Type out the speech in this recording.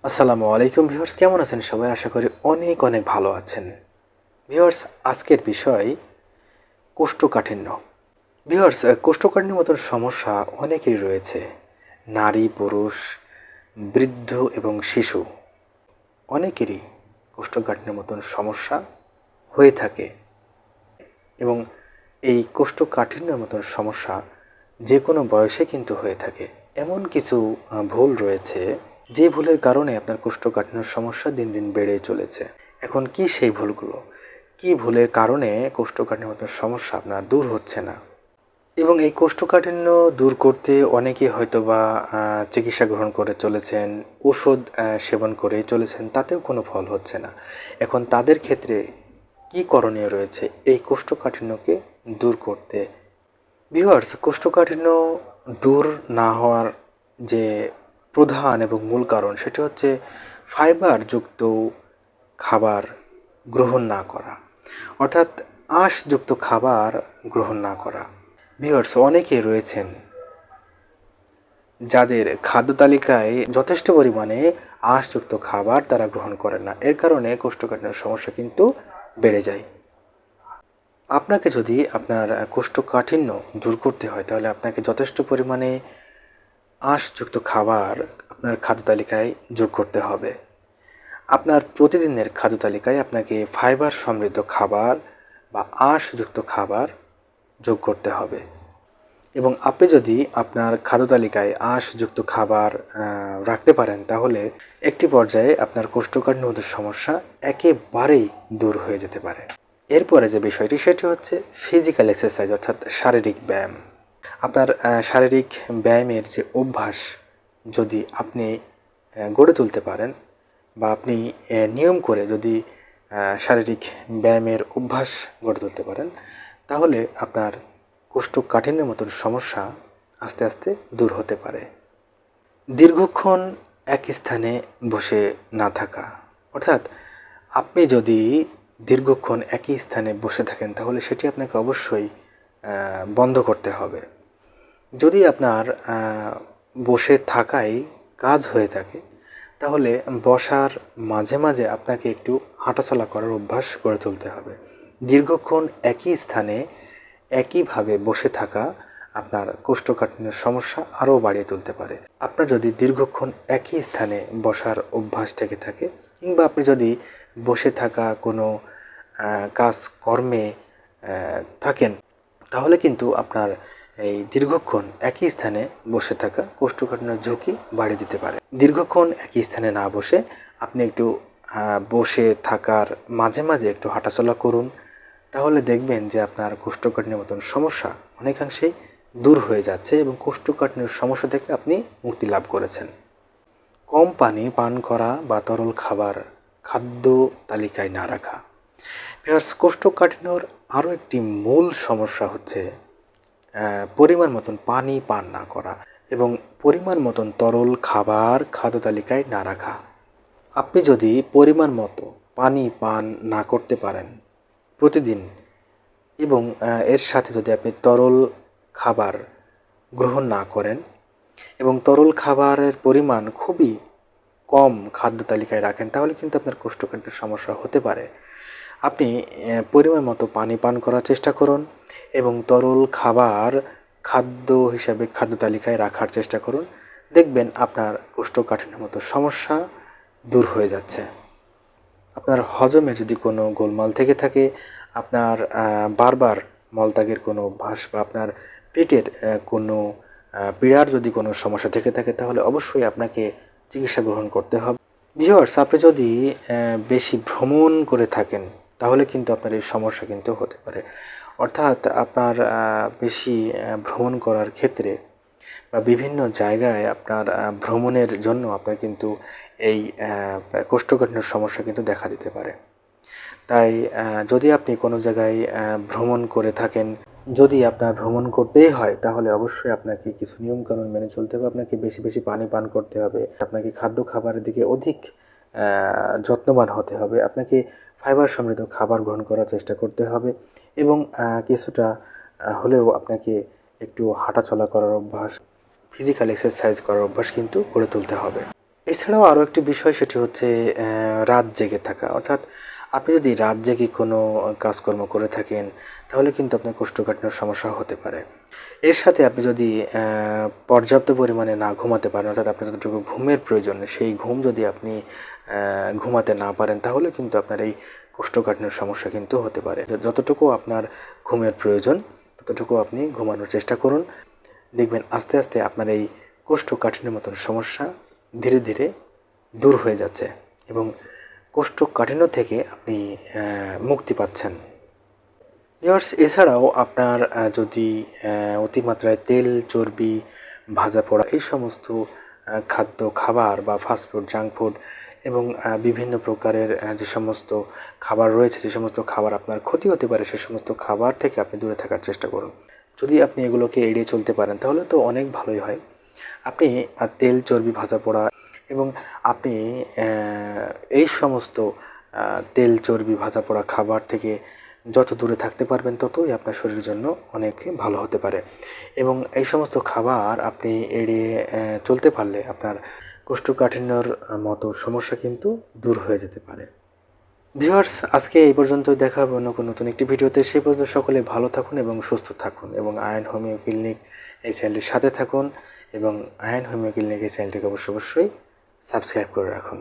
আসসালামু আলাইকুম ভিউয়ার্স, কেমন আছেন সবাই? আশা করি অনেক অনেক ভালো আছেন। ভিউয়ার্স, আজকের বিষয় কোষ্ঠকাঠিন্য। ভিউয়ার্স, কোষ্ঠকাঠিন্যের মতন সমস্যা অনেকেরই রয়েছে। নারী, পুরুষ, বৃদ্ধ এবং শিশু অনেকেরই কোষ্ঠকাঠিন্যের মতন সমস্যা হয়ে থাকে এবং এই কোষ্ঠকাঠিন্যের মতন সমস্যা যে কোনো বয়সে কিন্তু হয়ে থাকে। এমন কিছু ভুল রয়েছে যে ভুলের কারণে আপনার কোষ্ঠকাঠিন্যের সমস্যা দিন দিন বেড়েই চলেছে। এখন কি সেই ভুলগুলো? কি ভুলের কারণে কোষ্ঠকাঠিন্যের মতন সমস্যা আপনার দূর হচ্ছে না? এবং এই কোষ্ঠকাঠিন্য দূর করতে অনেকে হয়তোবা চিকিৎসা গ্রহণ করে চলেছেন, ওষুধ সেবন করেই চলেছেন, তাতেও কোনো ফল হচ্ছে না। এখন তাদের ক্ষেত্রে কি করণীয় রয়েছে এই কোষ্ঠকাঠিন্যকে দূর করতে? ভিউয়ার্স, কোষ্ঠকাঠিন্য দূর না হওয়ার যে প্রধান এবং মূল কারণ সেটি হচ্ছে ফাইবারযুক্ত খাবার গ্রহণ না করা, অর্থাৎ আঁশযুক্ত খাবার গ্রহণ না করা। ভিউয়ার্স, অনেকে রয়েছেন যাদের খাদ্য তালিকায় যথেষ্ট পরিমাণে আঁশযুক্ত খাবার তারা গ্রহণ করেন না। এর কারণে কোষ্ঠকাঠিন্যের সমস্যা কিন্তু বেড়ে যায়। আপনাকে যদি আপনার কোষ্ঠকাঠিন্য দূর করতে হয় তাহলে আপনাকে যথেষ্ট পরিমাণে আঁশযুক্ত খাবার আপনার খাদ্য তালিকায় যোগ করতে হবে। আপনার প্রতিদিনের খাদ্য তালিকায় আপনাকে ফাইবার সমৃদ্ধ খাবার বা আঁশযুক্ত খাবার যোগ করতে হবে। এবং আপনি যদি আপনার খাদ্য তালিকায় আঁশযুক্ত খাবার রাখতে পারেন তাহলে একটি পর্যায়ে আপনার কোষ্ঠকাঠিন্যের সমস্যা একেবারেই দূর হয়ে যেতে পারে। এরপরে যে বিষয়টি সেটি হচ্ছে ফিজিক্যাল এক্সারসাইজ, অর্থাৎ শারীরিক ব্যায়াম। আপনার শারীরিক ব্যায়ামের যে অভ্যাস যদি আপনি গড়ে তুলতে পারেন বা আপনি নিয়ম করে যদি শারীরিক ব্যায়ামের অভ্যাস গড়ে তুলতে পারেন তাহলে আপনার কোষ্ঠকাঠিন্যের মতন সমস্যা আস্তে আস্তে দূর হতে পারে। দীর্ঘক্ষণ এক স্থানে বসে না থাকা, অর্থাৎ আপনি যদি দীর্ঘক্ষণ একই স্থানে বসে থাকেন তাহলে সেটি আপনাকে অবশ্যই বন্ধ করতে হবে। যদি আপনার বসে থাকাই কাজ হয়ে থাকে তাহলে বসার মাঝে মাঝে আপনাকে একটু হাঁটাচলা করার অভ্যাস গড়ে তুলতে হবে। দীর্ঘক্ষণ একই স্থানে একইভাবে বসে থাকা আপনার কোষ্ঠকাঠিন্যের সমস্যা আরও বাড়িয়ে তুলতে পারে। আপনার যদি দীর্ঘক্ষণ একই স্থানে বসার অভ্যাস থেকে থাকে কিংবা আপনি যদি বসে থাকা কোনো কাজকর্মে থাকেন তাহলে কিন্তু আপনার এই দীর্ঘক্ষণ একই স্থানে বসে থাকা কোষ্ঠকাঠিন্যের ঝুঁকি বাড়িয়ে দিতে পারে। দীর্ঘক্ষণ একই স্থানে না বসে আপনি একটু বসে থাকার মাঝে মাঝে একটু হাঁটাচলা করুন, তাহলে দেখবেন যে আপনার কোষ্ঠকাঠিন্যের মতন সমস্যা অনেকাংশেই দূর হয়ে যাচ্ছে এবং কোষ্ঠকাঠিন্যের সমস্যা থেকে আপনি মুক্তি লাভ করেছেন। কম পানি পান করা বা তরল খাবার খাদ্য তালিকায় না রাখা। ভিউয়ার্স, কোষ্ঠকাঠিন্যর আরও একটি মূল সমস্যা হচ্ছে পরিমাণ মতন পানি পান না করা এবং পরিমাণ মতন তরল খাবার খাদ্য তালিকায় না রাখা। আপনি যদি পরিমাণ মতো পানি পান না করতে পারেন প্রতিদিন এবং এর সাথে যদি আপনি তরল খাবার গ্রহণ না করেন এবং তরল খাবারের পরিমাণ খুবই কম খাদ্য তালিকায় রাখেন তাহলে কিন্তু আপনার কোষ্ঠকাঠিন্যের সমস্যা হতে পারে। আপনি পরিমাণ মতো পানি পান করার চেষ্টা করুন এবং তরল খাবার খাদ্য হিসাবে খাদ্য তালিকায় রাখার চেষ্টা করুন। দেখবেন আপনার কোষ্ঠকাঠিন্যের মতো সমস্যা দূর হয়ে যাচ্ছে। আপনার হজমে যদি কোনো গোলমাল থেকে থাকে, আপনার বারবার মলত্যাগের কোনো অভ্যাস বা আপনার পেটের কোনো পীড়ার যদি কোনো সমস্যা থেকে থাকে তাহলে অবশ্যই আপনাকে চিকিৎসা গ্রহণ করতে হবে। ভিউয়ার্স, আপনি যদি বেশি ভ্রমণ করে থাকেন তাহলে কিন্তু আপনার এই সমস্যা কিন্তু হতে পারে। অর্থাৎ আপনার বেশি ভ্রমণ করার ক্ষেত্রে বা বিভিন্ন জায়গায় আপনার ভ্রমণের জন্য আপনার কিন্তু এই কোষ্ঠকাঠিন্যের সমস্যা কিন্তু দেখা দিতে পারে। তাই যদি আপনি কোনো জায়গায় ভ্রমণ করে থাকেন, যদি আপনার ভ্রমণ করতেই হয় তাহলে অবশ্যই আপনাকে কিছু নিয়মকানুন মেনে চলতে হবে। আপনাকে বেশি বেশি পানি পান করতে হবে, আপনাকে খাদ্য খাবারের দিকে অধিক যত্নবান হতে হবে, আপনাকে ফাইবার সমৃদ্ধ খাবার গ্রহণ করার চেষ্টা করতে হবে এবং কিছুটা হলেও আপনাকে একটু হাঁটাচলা করার অভ্যাস, ফিজিক্যাল এক্সারসাইজ করার অভ্যাস কিন্তু গড়ে তুলতে হবে। এছাড়াও আরও একটি বিষয়, সেটি হচ্ছে রাত জেগে থাকা। অর্থাৎ আপনি যদি রাত জেগে কোনো কাজকর্ম করে থাকেন, তাহলে কিন্তু আপনার কোষ্ঠকাঠিন্যের সমস্যা হতে পারে। এর সাথে আপনি যদি পর্যাপ্ত পরিমাণে না ঘুমাতে পারেন, অর্থাৎ আপনার যতটুকু ঘুমের প্রয়োজন, সেই ঘুম যদি আপনি ঘুমাতে না পারেন, তাহলে কিন্তু আপনার এই কোষ্ঠকাঠিন্যের সমস্যা কিন্তু হতে পারে। যতটুকু আপনার ঘুমের প্রয়োজন, ততটুকু আপনি ঘুমানোর চেষ্টা করুন। দেখবেন আস্তে আস্তে আপনার এই কোষ্ঠকাঠিন্যের মতন সমস্যা ধীরে ধীরে দূর হয়ে যাচ্ছে এবং কোষ্ঠকাঠিন্য থেকে আপনি মুক্তি পাচ্ছেন। ভিউয়ার্স, এছাড়াও আপনার যদি অতিমাত্রায় তেল, চর্বি, ভাজা পোড়া এই সমস্ত খাবার বা ফাস্টফুড, জাঙ্ক ফুড এবং বিভিন্ন প্রকারের যে সমস্ত খাবার রয়েছে, যে সমস্ত খাবার আপনার ক্ষতি হতে পারে, সে সমস্ত খাবার থেকে আপনি দূরে থাকার চেষ্টা করুন। যদি আপনি এগুলোকে এড়িয়ে চলতে পারেন, তাহলে তো অনেক ভালোই হয়। আপনি তেল, চর্বি, ভাজা পোড়া এবং আপনি এই সমস্ত তেল, চর্বি, ভাজা পোড়া খাবার থেকে যত দূরে থাকতে পারবেন, ততই আপনার শরীরের জন্য অনেক ভালো হতে পারে। এবং এই সমস্ত খাবার আপনি এড়িয়ে চলতে পারলে আপনার কোষ্ঠকাঠিন্যর মতো সমস্যা কিন্তু দূর হয়ে যেতে পারে। ভিউয়ার্স, আজকে এই পর্যন্তই। দেখা হবে অন্য কোনো নতুন একটি ভিডিওতে। সেই পর্যন্ত সকলে ভালো থাকুন এবং সুস্থ থাকুন এবং আয়ন হোমিও ক্লিনিক এই চ্যানেলটির সাথে থাকুন এবং আয়ন হোমিও ক্লিনিক এই চ্যানেলটিকে অবশ্যই সাবস্ক্রাইব করে রাখুন।